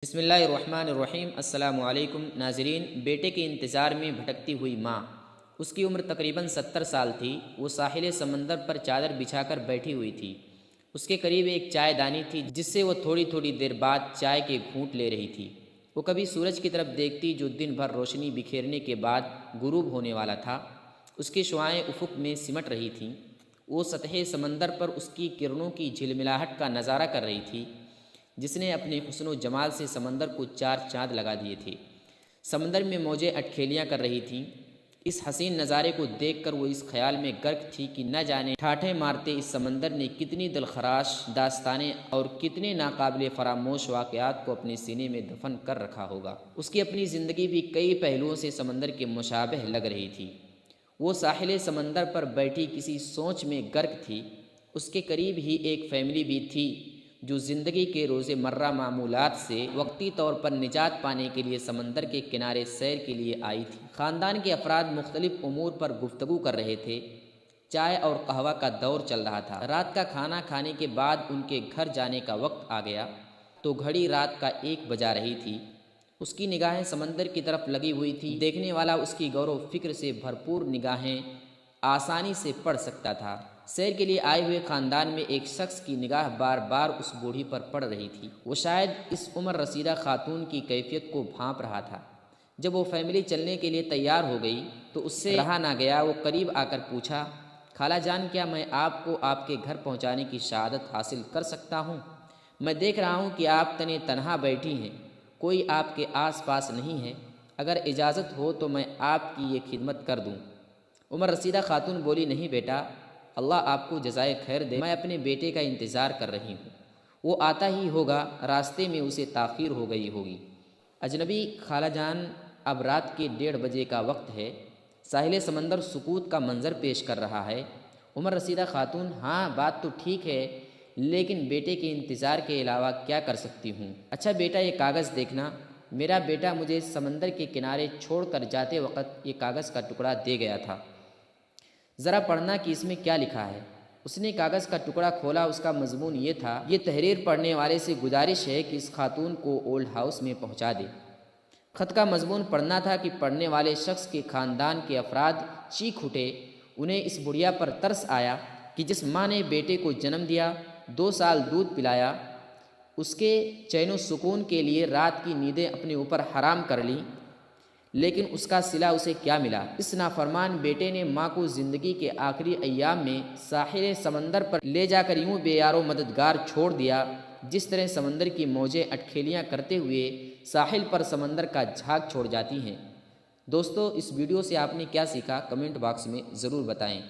بسم اللہ الرحمن الرحیم۔ السلام علیکم ناظرین۔ بیٹے کے انتظار میں بھٹکتی ہوئی ماں، اس کی عمر تقریباً 70 سال تھی۔ وہ ساحل سمندر پر چادر بچھا کر بیٹھی ہوئی تھی۔ اس کے قریب ایک چائے دانی تھی جس سے وہ تھوڑی تھوڑی دیر بعد چائے کے گھونٹ لے رہی تھی۔ وہ کبھی سورج کی طرف دیکھتی جو دن بھر روشنی بکھیرنے کے بعد غروب ہونے والا تھا۔ اس کی شعاعیں افق میں سمٹ رہی تھیں۔ وہ سطح سمندر پر اس کی کرنوں کی جھلملاہٹ کا نظارہ کر رہی تھی جس نے اپنے حسن و جمال سے سمندر کو چار چاند لگا دیے تھے۔ سمندر میں موجیں اٹکھیلیاں کر رہی تھیں۔ اس حسین نظارے کو دیکھ کر وہ اس خیال میں غرق تھی کہ نہ جانے ٹھاٹھیں مارتے اس سمندر نے کتنی دلخراش داستانیں اور کتنے ناقابل فراموش واقعات کو اپنے سینے میں دفن کر رکھا ہوگا۔ اس کی اپنی زندگی بھی کئی پہلوؤں سے سمندر کے مشابہ لگ رہی تھی۔ وہ ساحل سمندر پر بیٹھی کسی سوچ میں غرق تھی۔ اس کے قریب ہی ایک فیملی بھی تھی جو زندگی کے روز مرہ معمولات سے وقتی طور پر نجات پانے کے لیے سمندر کے کنارے سیر کے لیے آئی تھی۔ خاندان کے افراد مختلف امور پر گفتگو کر رہے تھے۔ چائے اور قہوہ کا دور چل رہا تھا۔ رات کا کھانا کھانے کے بعد ان کے گھر جانے کا وقت آ گیا تو گھڑی رات کا 1 بجا رہی تھی۔ اس کی نگاہیں سمندر کی طرف لگی ہوئی تھی۔ دیکھنے والا اس کی غور و فکر سے بھرپور نگاہیں آسانی سے پڑھ سکتا تھا۔ سیر کے لیے آئے ہوئے خاندان میں ایک شخص کی نگاہ بار بار اس بوڑھی پر پڑ رہی تھی۔ وہ شاید اس عمر رسیدہ خاتون کی کیفیت کو بھانپ رہا تھا۔ جب وہ فیملی چلنے کے لیے تیار ہو گئی تو اس سے رہا نہ گیا۔ وہ قریب آ کر پوچھا، خالہ جان، کیا میں آپ کو آپ کے گھر پہنچانے کی شہادت حاصل کر سکتا ہوں؟ میں دیکھ رہا ہوں کہ آپ تنہا بیٹھی ہیں، کوئی آپ کے آس پاس نہیں ہے۔ اگر اجازت ہو تو میں آپ کی یہ خدمت کر دوں۔ عمر رسیدہ خاتون بولی، نہیں بیٹا، اللہ آپ کو جزائے خیر دے، میں اپنے بیٹے کا انتظار کر رہی ہوں، وہ آتا ہی ہوگا، راستے میں اسے تاخیر ہو گئی ہوگی۔ اجنبی خالہ جان، اب رات کے 1:30 بجے کا وقت ہے۔ ساحل سمندر سکوت کا منظر پیش کر رہا ہے۔ عمر رسیدہ خاتون، ہاں بات تو ٹھیک ہے، لیکن بیٹے کے انتظار کے علاوہ کیا کر سکتی ہوں؟ اچھا بیٹا، یہ کاغذ دیکھنا، میرا بیٹا مجھے سمندر کے کنارے چھوڑ کر جاتے وقت یہ کاغذ کا ٹکڑا دے گیا تھا، ذرا پڑھنا کہ اس میں کیا لکھا ہے۔ اس نے کاغذ کا ٹکڑا کھولا۔ اس کا مضمون یہ تھا، یہ تحریر پڑھنے والے سے گزارش ہے کہ اس خاتون کو اولڈ ہاؤس میں پہنچا دے۔ خط کا مضمون پڑھنا تھا کہ پڑھنے والے شخص کے خاندان کے افراد چیخ اٹھے۔ انہیں اس بڑھیا پر ترس آیا کہ جس ماں نے بیٹے کو جنم دیا، 2 سال دودھ پلایا، اس کے چین و سکون کے لیے رات کی نیندیں اپنے اوپر حرام کر لیں، لیکن اس کا صلہ اسے کیا ملا؟ اس نافرمان بیٹے نے ماں کو زندگی کے آخری ایام میں ساحل سمندر پر لے جا کر یوں بے یار و مددگار چھوڑ دیا جس طرح سمندر کی موجیں اٹکھیلیاں کرتے ہوئے ساحل پر سمندر کا جھاگ چھوڑ جاتی ہیں۔ دوستو، اس ویڈیو سے آپ نے کیا سیکھا؟ کمنٹ باکس میں ضرور بتائیں۔